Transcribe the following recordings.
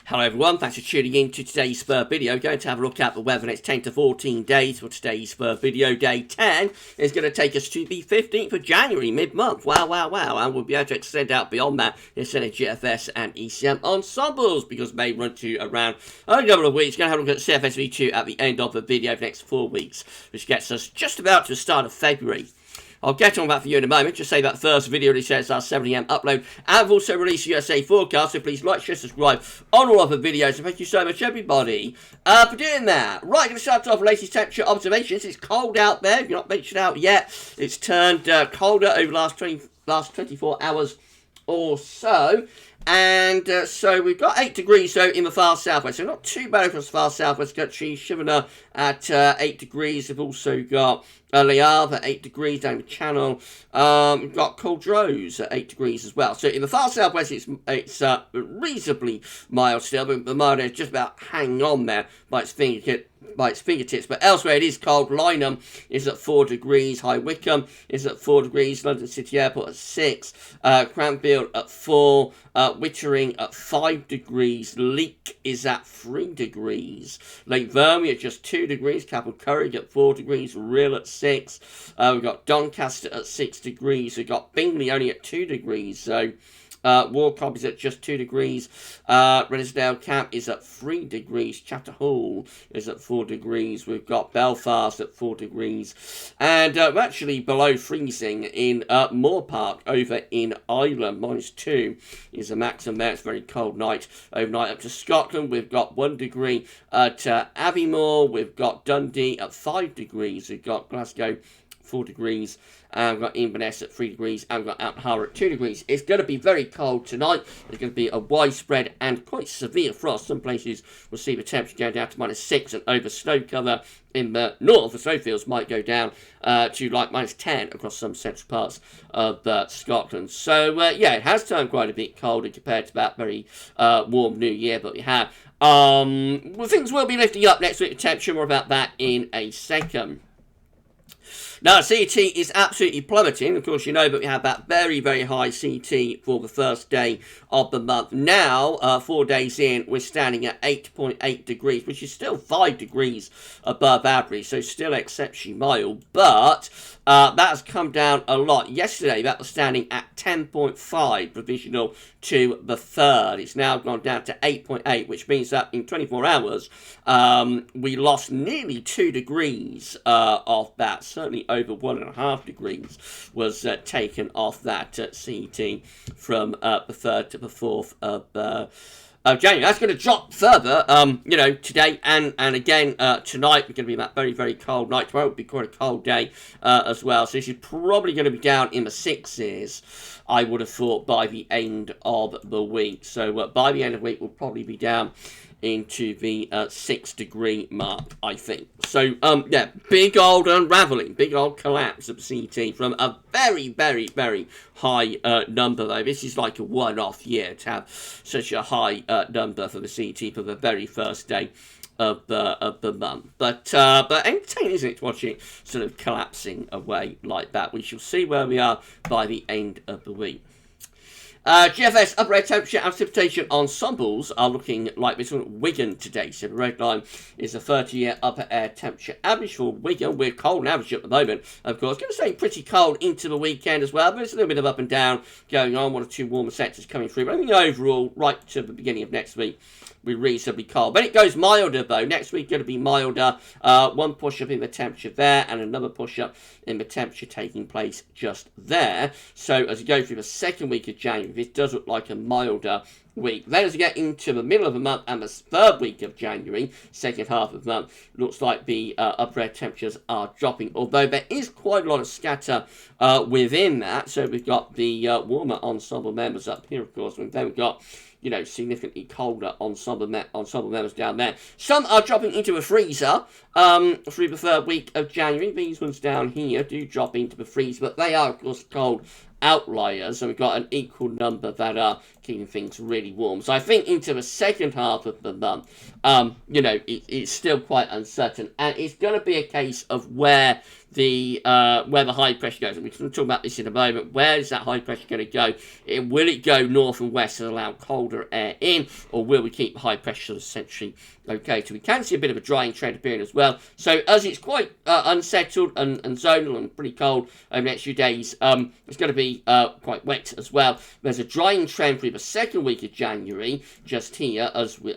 Hello everyone, thanks for tuning in to today's video. We're going to have a look at the weather next 10 to 14 days for today's video. Day 10 is going to take us to the 15th of January, mid-month. Wow. And we'll be able to extend out beyond that instead of GFS and ECM ensembles, because May run to around a couple of weeks. We're going to have a look at CFSV2 at the end of the video for the next 4 weeks, which gets us just about to the start of February. I'll get on that for you in a moment. Just say that first video release is our 7 AM upload. And I've also released USA forecast, so please like, share, subscribe on all other videos. And thank you so much, everybody, for doing that. Right, going to start off with latest temperature observations. It's cold out there. If you're not ventured out yet, it's turned colder over the last 24 hours or so. And so we've got 8 degrees so in the far southwest. So not too bad across the far southwest country. Shivana at 8 degrees. We've also got Le Havre at 8 degrees down the channel. We've got Coldrose at 8 degrees as well. So in the far southwest, it's reasonably mild still, but the mild is just about hanging on there by its fingertips. But elsewhere, it is cold. Lyneham is at 4 degrees. High Wycombe is at 4 degrees. London City Airport at 6. Cranfield at 4. Wittering at 5 degrees. Leek is at 3 degrees. Lake Vermey at just 2 degrees. Capel Curragh at 4 degrees. Rhyl at 6. We've got Doncaster at 6 degrees. We've got Bingley only at 2 degrees. So Warcop is at just 2 degrees. Rennisdale Camp is at 3 degrees. Chatterhall is at 4 degrees. We've got Belfast at 4 degrees. And we're actually below freezing in Moore Park over in Ireland. -2 is the maximum there. It's a very cold night. Overnight up to Scotland, we've got 1 degree at Aviemore. We've got Dundee at 5 degrees. We've got Glasgow 4 degrees, and we've got Inverness at 3 degrees, and we've got Out Harbour at 2 degrees. It's going to be very cold tonight. There's going to be a widespread and quite severe frost. Some places will see the temperature go down to -6, and over snow cover in the north, the snowfields might go down to like -10 across some central parts of Scotland. So, yeah, it has turned quite a bit colder compared to that very warm New Year that we had. Well, things will be lifting up next week with temperature. More about that in a second. Now, CET is absolutely plummeting. Of course, you know that we had that very, very high CET for the first day of the month. Now, 4 days in, we're standing at 8.8 degrees, which is still 5 degrees above average, so still exceptionally mild. But that has come down a lot. Yesterday, that was standing at 10.5 provisional to the 3rd. It's now gone down to 8.8, which means that in 24 hours, we lost nearly 2 degrees off that. Certainly over 1.5 degrees was taken off that CET from the 3rd to the 4th of January. That's going to drop further, today and again tonight. We're going to be that very, very cold night. Tomorrow will be quite a cold day as well. So this is probably going to be down in the 6s, I would have thought, by the end of the week. So by the end of the week, we'll probably be down into the 6 degree mark, I think. So, yeah, big old unravelling, big old collapse of CT from a very, very, very high number, though. This is like a one-off year to have such a high number for the CT for the very first day of the month. But entertaining, isn't it, to watch it sort of collapsing away like that. We shall see where we are by the end of the week. GFS upper air temperature and precipitation ensembles are looking like this one. Wigan today. So the red line is a 30-year upper air temperature average for Wigan. We're cold and average at the moment, of course. Going to stay pretty cold into the weekend as well, but it's a little bit of up and down going on. 1 or 2 warmer sectors coming through. But I think overall, right to the beginning of next week, we're reasonably cold. But it goes milder, though. Next week going to be milder. 1 push-up in the temperature there, and another push-up in the temperature taking place just there. So as we go through the second week of January, this does look like a milder week. Then as we get into the middle of the month and the 3rd week of January, second half of the month, looks like the upper air temperatures are dropping, although there is quite a lot of scatter within that. So we've got the warmer ensemble members up here, of course, and then we've got significantly colder ensemble members down there. Some are dropping into a freezer through the 3rd week of January. These ones down here do drop into the freezer, but they are, of course, cold outliers, and we've got an equal number that are keeping things really warm. So I think into the second half of the month, you know, it's still quite uncertain, and it's going to be a case of where the high pressure goes. And we can talk about this in a moment. Where is that high pressure going to go? Will it go north and west and allow colder air in, or will we keep high pressure essentially okay? So we can see a bit of a drying trend appearing as well. So as it's quite unsettled and zonal and pretty cold over the next few days, it's going to be quite wet as well. There's a drying trend for the second week of January just here as we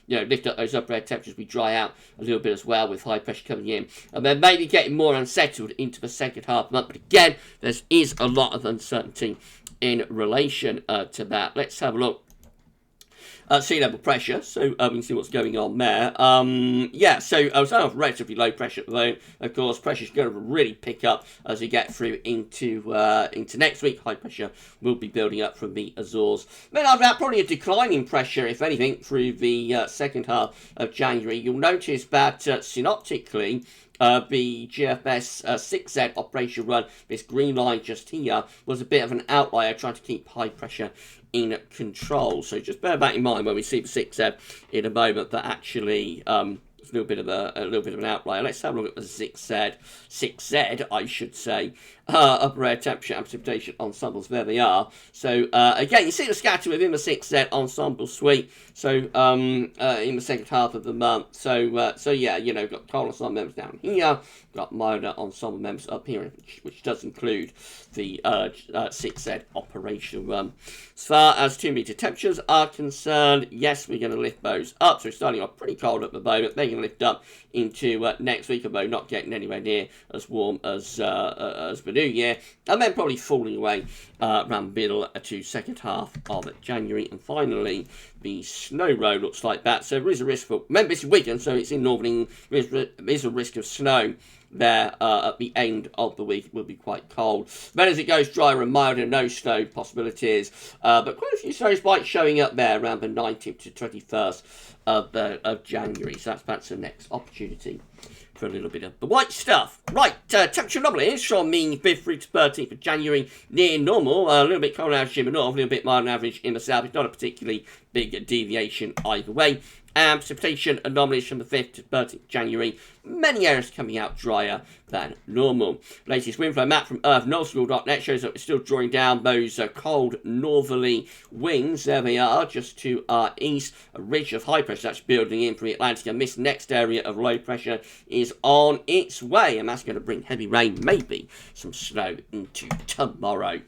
you know, lift up those upper air temperatures. We dry out a little bit as well with high pressure coming in, and then maybe getting more unsettled into the second half of the month. But again, there is a lot of uncertainty in relation to that. Let's have a look. Sea level pressure, so we can see what's going on there. Yeah, so I was starting off relatively low pressure at the moment. Of course, pressure is going to really pick up as we get through into next week. High pressure will be building up from the Azores. Then after that, probably a declining pressure, if anything, through the second half of January. You'll notice that synoptically, the GFS 6Z operation run, this green line just here, was a bit of an outlier trying to keep high pressure in control. So just bear that in mind when we see the 6Z in a moment, that actually it's a little bit of an outlier. Let's have a look at the 6Z, I should say. Upper air temperature and precipitation ensembles, there they are. So again, you see the scatter within the 6Z ensemble suite. So in the second half of the month. So yeah, you know, got cold ensemble members down here, got milder ensemble members up here, which does include the 6Z operation run. As far as 2 meter temperatures are concerned, yes, we're going to lift those up. So we're starting off pretty cold at the moment. They're going to lift up into next week, although not getting anywhere near as warm as the new year, and then probably falling away around middle to second half of January. And finally, the snow row looks like that. So there is a risk for, remember it's Wigan, so it's in Northern England, there is a risk of snow there at the end of the week. It will be quite cold. Then as it goes drier and milder, no snow possibilities, but quite a few snow spikes showing up there around the 19th to 21st of January. So that's the next opportunity for a little bit of the white stuff. Right, temperature anomalies from the 5th through to 13th of January, near normal, a little bit colder average in the north, a little bit milder average in the south. It's not a particularly big deviation either way. And precipitation anomalies from the 5th to 13th of January, many areas coming out drier than normal. Latest windflow map from earthnorthschool.net shows that we're still drawing down those cold northerly winds. There they are, just to our east. A ridge of high pressure that's building in from the Atlantic, and this next area of low pressure is on its way, and that's going to bring heavy rain, maybe some snow into tomorrow.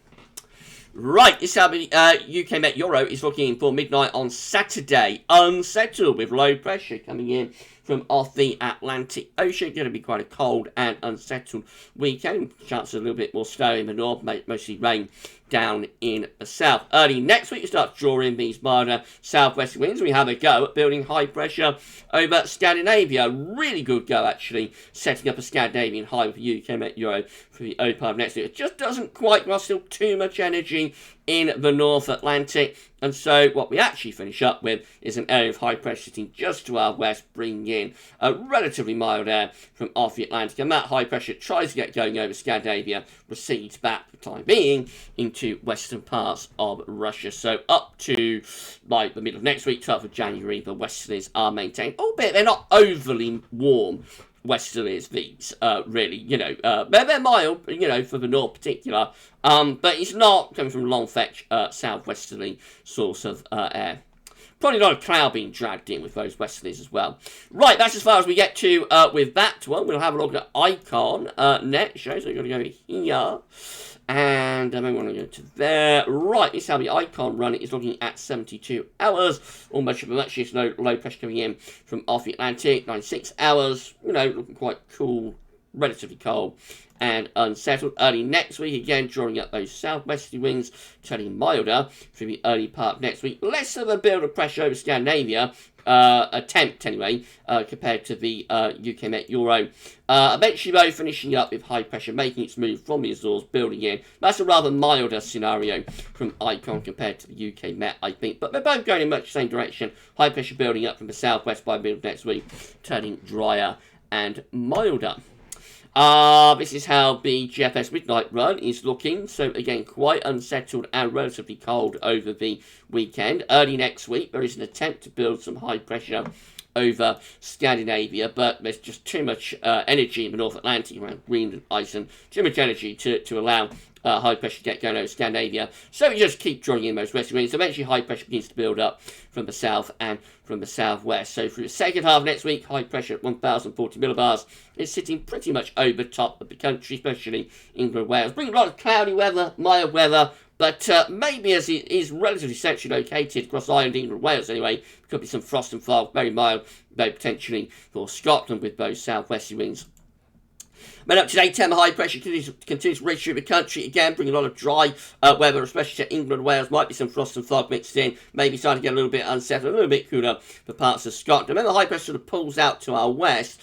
Right, this is how the UK Met Euro is looking for midnight on Saturday. Unsettled with low pressure coming in from off the Atlantic Ocean. Going to be quite a cold and unsettled weekend. Chance of a little bit more snow in the north, mostly rain down in the south. Early next week, we start to draw in these milder southwest winds. We have a go at building high pressure over Scandinavia. Really good go, actually, setting up a Scandinavian high with the UK Met Euro for the early part of next week. It just doesn't quite rustle too much energy in the North Atlantic. And so what we actually finish up with is an area of high pressure sitting just to our west, bringing in a relatively mild air from off the Atlantic. And that high pressure tries to get going over Scandinavia, recedes back for the time being into western parts of Russia. So up to like the middle of next week, 12th of January, the westerlies are maintained, albeit they're not overly warm westerlies, these, really, you know, they're mild, you know, for the north particular, but it's not coming from long fetch, southwesterly source of air. Probably not a cloud being dragged in with those westerlies as well. Right, that's as far as we get to with that one. We'll have a look at icon net shows. So we're going to go here. And then we want to go to there. Right, this is how the icon run is looking at 72 hours. Almost much is low pressure coming in from off the Atlantic. 96 hours, you know, looking quite cool, relatively cold and unsettled. Early next week, again, drawing up those southwesterly winds, turning milder through the early part of next week. Less of a build of pressure over Scandinavia, attempt anyway, compared to the UK Met Euro. Eventually, though, finishing up with high pressure, making its move from the Azores, building in. That's a rather milder scenario from icon compared to the UK Met, I think. But they're both going in much the same direction. High pressure building up from the southwest by middle of next week, turning drier and milder. This is how the GFS midnight run is looking. So again, quite unsettled and relatively cold over the weekend. Early next week, there is an attempt to build some high pressure over Scandinavia, but there's just too much energy in the North Atlantic around Greenland, Iceland, too much energy to allow high pressure to get going over Scandinavia. So we just keep drawing in those westerly winds. Eventually high pressure begins to build up from the south and from the southwest. So through the second half of next week, high pressure at 1,040 millibars is sitting pretty much over top of the country, especially England, Wales. Bringing a lot of cloudy weather, mild weather, but maybe as it is relatively centrally located across Ireland, England, Wales anyway, could be some frost and fog, very mild, very potentially for Scotland with those southwesterly winds. Then up to day 10, the high pressure continues to reach through the country again, bringing a lot of dry weather, especially to England, Wales. Might be some frost and fog mixed in, maybe starting to get a little bit unsettled, a little bit cooler for parts of Scotland. And then the high pressure sort of pulls out to our west,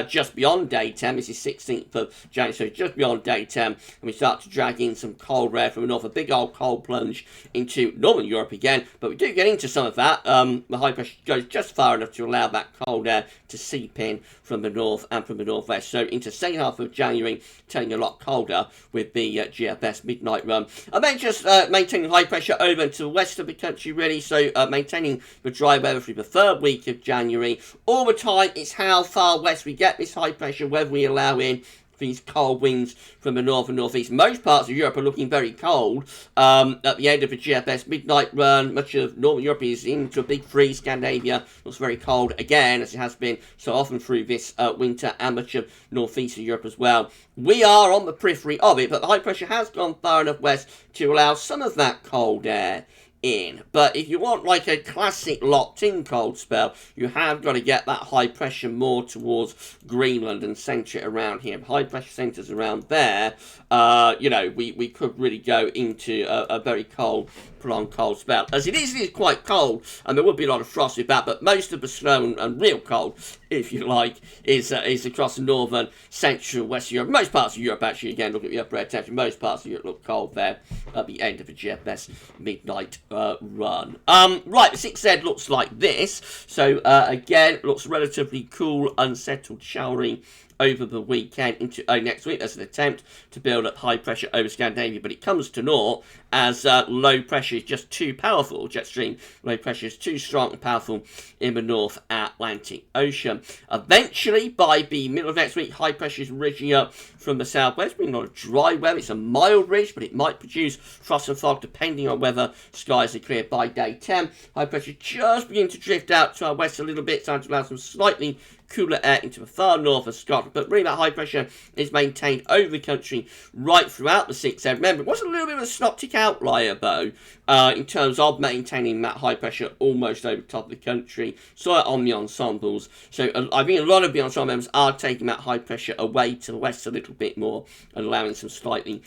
just beyond day 10. This is 16th of January, so just beyond day 10, and we start to drag in some cold air from the north, a big old cold plunge into northern Europe again. But we do get into some of that. The high pressure goes just far enough to allow that cold air to seep in from the north and from the northwest. So into second half of January, turning a lot colder with the GFS midnight run. And then just maintaining high pressure over to the west of the country, really. So maintaining the dry weather through the third week of January. All the time, it's how far west we get this high pressure, whether we allow in these cold winds from the north and northeast. Most parts of Europe are looking very cold. At the end of the GFS midnight run, much of northern Europe is into a big freeze. Scandinavia looks very cold again, as it has been so often through this winter, and much of northeastern Europe as well. We are on the periphery of it, but the high pressure has gone far enough west to allow some of that cold air in. But if you want like a classic locked in cold spell, you have got to get that high pressure more towards Greenland and centre it around here. High pressure centres around there, you know, we could really go into a very cold, prolonged cold spell. As it is quite cold, and there would be a lot of frost with that, but most of the snow and real cold, if you like, is across the northern, central, western Europe. Most parts of Europe, actually, again, look at the upper air temperature, most parts of Europe look cold there at the end of the GFS midnight run. Right, the 6Z looks like this. So, again, looks relatively cool, unsettled, showery over the weekend into next week. There's an attempt to build up high pressure over Scandinavia, but it comes to naught as low pressure is just too powerful. Jet stream low pressure is too strong and powerful in the North Atlantic Ocean. Eventually, by the middle of next week, high pressure is ridging up from the southwest, bringing a lot of dry weather. It's a mild ridge, but it might produce frost and fog depending on whether skies are clear by day 10. High pressure just beginning to drift out to our west a little bit, starting to allow some slightly cooler air into the far north of Scotland, but really that high pressure is maintained over the country right throughout the 6th. Remember, it was a little bit of a synoptic outlier though, in terms of maintaining that high pressure almost over the top of the country. Saw it on the ensembles. So I think a lot of the ensemble members are taking that high pressure away to the west a little bit more and allowing some slightly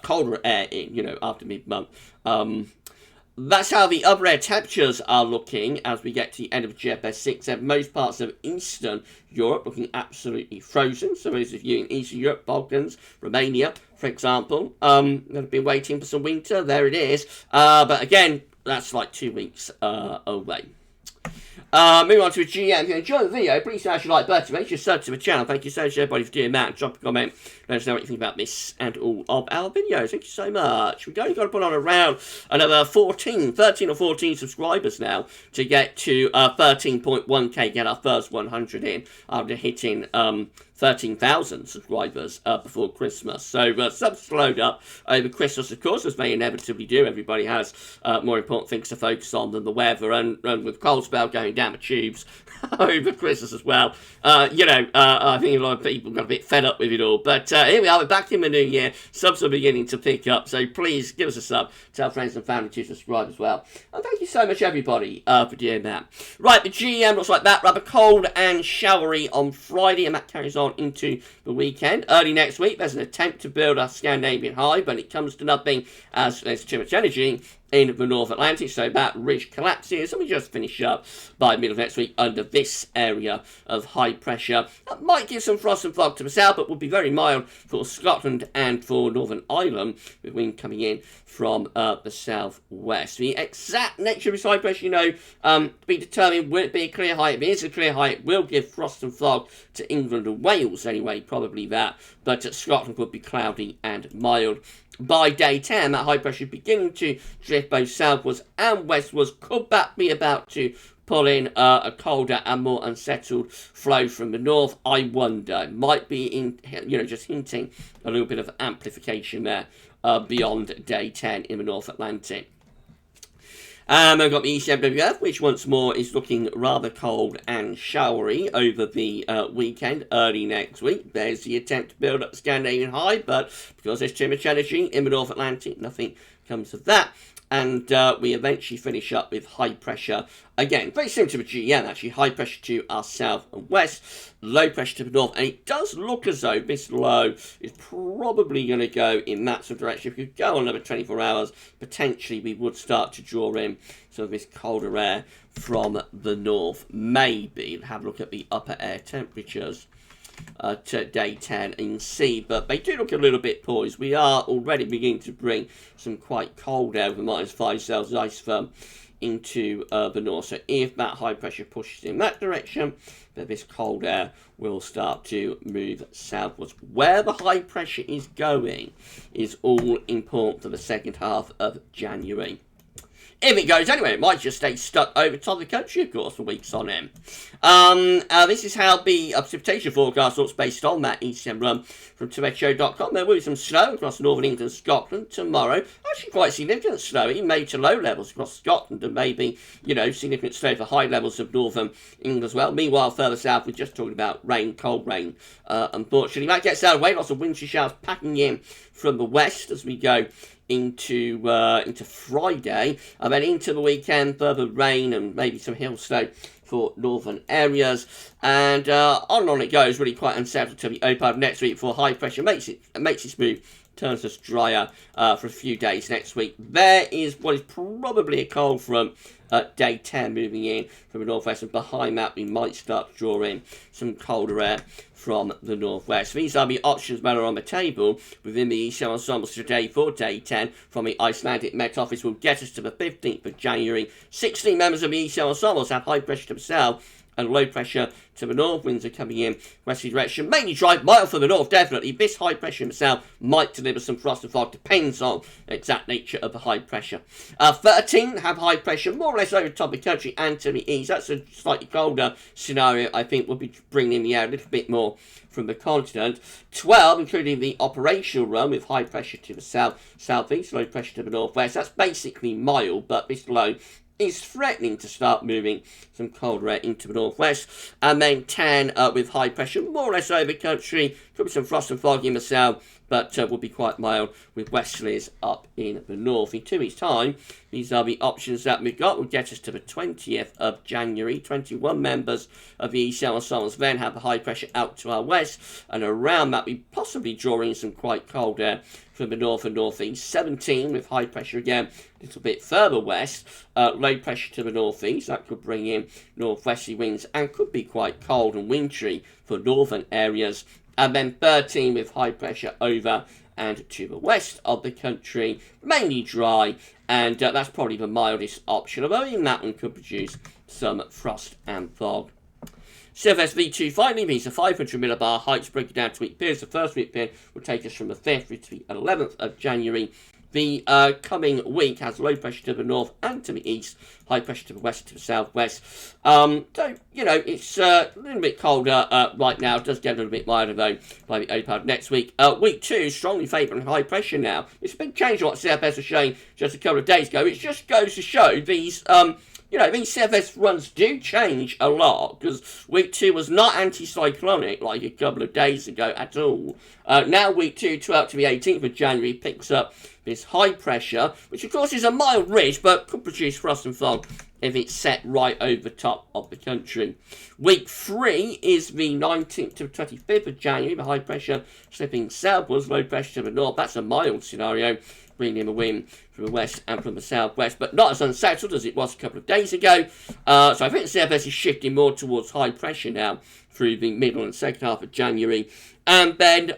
colder air in, you know, after mid-month. That's how the upper air temperatures are looking as we get to the end of GFS 6. Most parts of Eastern Europe looking absolutely frozen. So those of you in Eastern Europe, Balkans, Romania, for example, that have been waiting for some winter, there it is. But again, that's like 2 weeks away. Moving on to a GM. If you enjoyed the video, please smash the like button. Make sure you sub to the channel. Thank you so much, everybody, for doing that. Drop a comment. Let us know what you think about this and all of our videos. Thank you so much. We've only got to put on around another 13 or 14 subscribers now to get to 13.1k, get our first 100 in after hitting 13,000 subscribers before Christmas. So subs load up over Christmas, of course, as they inevitably do. Everybody has more important things to focus on than the weather, and with cold spell going down the tubes over Christmas as well. You know, I think a lot of people got a bit fed up with it all. But here we are, we're back in the new year. Subs are beginning to pick up, so please give us a sub. Tell friends and family to subscribe as well. And thank you so much, everybody, for doing that. Right, the GM looks like that. Rather cold and showery on Friday, and that carries on into the weekend. Early next week, there's an attempt to build a Scandinavian high, but it comes to nothing as there's too much energy in the North Atlantic, so that ridge collapses, and we just finish up by the middle of next week under this area of high pressure. That might give some frost and fog to the south, but will be very mild for Scotland and for Northern Ireland, with wind coming in from the southwest. The exact nature of this high pressure, to be determined. Will it be a clear high? If it is a clear high, it will give frost and fog to England and Wales anyway, probably that, but Scotland would be cloudy and mild. By day 10, that high pressure beginning to drift both southwards and westwards. Could that be about to pull in a colder and more unsettled flow from the north? I wonder. It might be just hinting a little bit of amplification there beyond day 10 in the North Atlantic. I've got the ECM, which once more is looking rather cold and showery over the weekend, early next week. There's the attempt to build up the Scandinavian high, but because there's too much energy in the North Atlantic, nothing comes of that. And we eventually finish up with high pressure. Again, very similar to the GM, actually. High pressure to our south and west, low pressure to the north. And it does look as though this low is probably going to go in that sort of direction. If we go on another 24 hours, potentially we would start to draw in some of this colder air from the north. Maybe have a look at the upper air temperatures to day 10 and see, but they do look a little bit poised. We are already beginning to bring some quite cold air with -5 Celsius isotherm into the north. So if that high pressure pushes in that direction, then this cold air will start to move southwards. Where the high pressure is going is all important for the second half of January. If it goes anywhere, it might just stay stuck over top of the country, of course, for weeks on end. This is how the precipitation forecast looks based on that ECM run from tometeo.com. There will be some snow across northern England and Scotland tomorrow. Actually quite significant snow, in mid to low levels across Scotland, and maybe, significant snow for high levels of northern England as well. Meanwhile, further south, we're just talking about rain, cold rain, unfortunately. That gets out of the way, lots of wintry showers packing in from the west as we go into Friday, and then into the weekend, further rain and maybe some hill snow for northern areas, and on it goes, really quite unsettled till the open part of next week before high pressure makes its move, turns us drier for a few days next week. There is what is probably a cold front day 10 moving in from the northwest, and behind that we might start to draw in some colder air from the northwest. These are the options that are on the table within the ECM ensembles today for day 10 from the Icelandic Met Office. Will get us to the 15th of January. 16 members of the ECM ensembles have high pressure to the south and low pressure to the north. Winds are coming in westerly direction, mainly dry, mild for the north, definitely. This high pressure in the south might deliver some frost and fog, depends on the exact nature of the high pressure. 13 have high pressure more or less over the top of the country and to the east. That's a slightly colder scenario, I think. We'll be bringing in the air a little bit more from the continent. 12, including the operational run with high pressure to the south, southeast, low pressure to the northwest. That's basically mild, but this low is threatening to start moving some colder air into the northwest. And then 10 with high pressure more or less over the country. Could be some frost and fog in the south, but will be quite mild with westerlies up in the north. In 2 weeks' time, these are the options that we've got. Will get us to the 20th of January. 21 members of the ECM ensembles then have the high pressure out to our west, and around that we possibly draw in some quite cold air from the north and northeast. 17 with high pressure again, a little bit further west. Low pressure to the northeast. That could bring in northwesterly winds and could be quite cold and wintry for northern areas. And then 13 with high pressure over and to the west of the country, mainly dry, and that's probably the mildest option, although even that one could produce some frost and fog. GFS V2 finally means a 500 millibar heights breaking down to week periods. The first week period will take us from the 5th through to the 11th of January. The coming week has low pressure to the north and to the east, high pressure to the west and to the southwest. So, it's a little bit colder right now. It does get a little bit milder, though, by the OPAD next week. Week 2, strongly favouring high pressure now. It's a big change on what CFS was showing just a couple of days ago. It just goes to show these these CFS runs do change a lot, because week 2 was not anticyclonic like a couple of days ago at all. Now week 2, 12th to the 18th of January, picks up this high pressure, which of course is a mild ridge, but could produce frost and fog if it's set right over the top of the country. Week 3 is the 19th to 25th of January, the high pressure slipping southwards, low pressure to the north. That's a mild scenario. bringing in a wind from the west and from the southwest, but not as unsettled as it was a couple of days ago. So I think the CFS is shifting more towards high pressure now through the middle and second half of January. And then,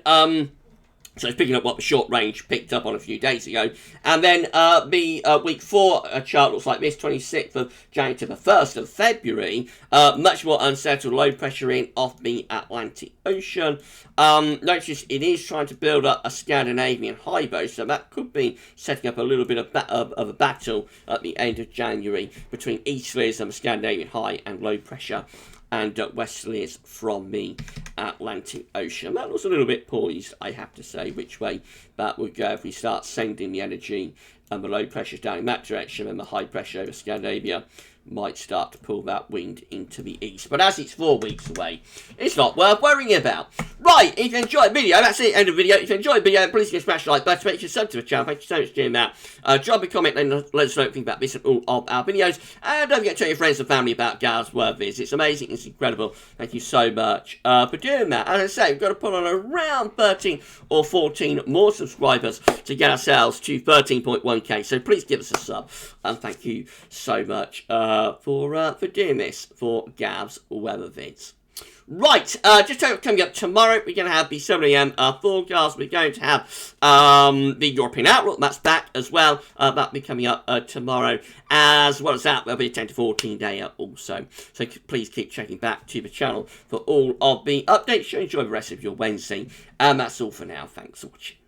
so it's picking up what the short range picked up on a few days ago. And then the week 4 chart looks like this, 26th of January to the 1st of February. Much more unsettled low pressure in off the Atlantic Ocean. Notice it is trying to build up a Scandinavian high bow, so that could be setting up a little bit of a battle at the end of January between easterlies and the Scandinavian high and low pressure, and westerlies from the Atlantic Ocean. That looks a little bit poised, I have to say, which way that would go if we start sending the energy and the low pressures down in that direction, and the high pressure over Scandinavia might start to pull that wind into the east. But as it's 4 weeks away, it's not worth worrying about. Right, if you enjoyed the video, that's the end of the video. If you enjoyed the video, please smash the like button, make sure you sub to the channel. Thank you so much for doing that. Drop a comment and let us know what you think about this and all of our videos. And don't forget to tell your friends and family about GavsWeatherVids. It's amazing, it's incredible. Thank you so much for doing that. As I say, we've got to put on around 13 or 14 more subscribers to get ourselves to 13.1k. So please give us a sub. And thank you so much for doing this for GavsWeatherVids. Right, just coming up tomorrow, we're going to have the 7 AM forecast. We're going to have the European Outlook, that's back as well. That'll be coming up tomorrow. As well as that, there'll be a 10 to 14 day also. So please keep checking back to the channel for all of the updates. Enjoy the rest of your Wednesday. And that's all for now. Thanks for watching.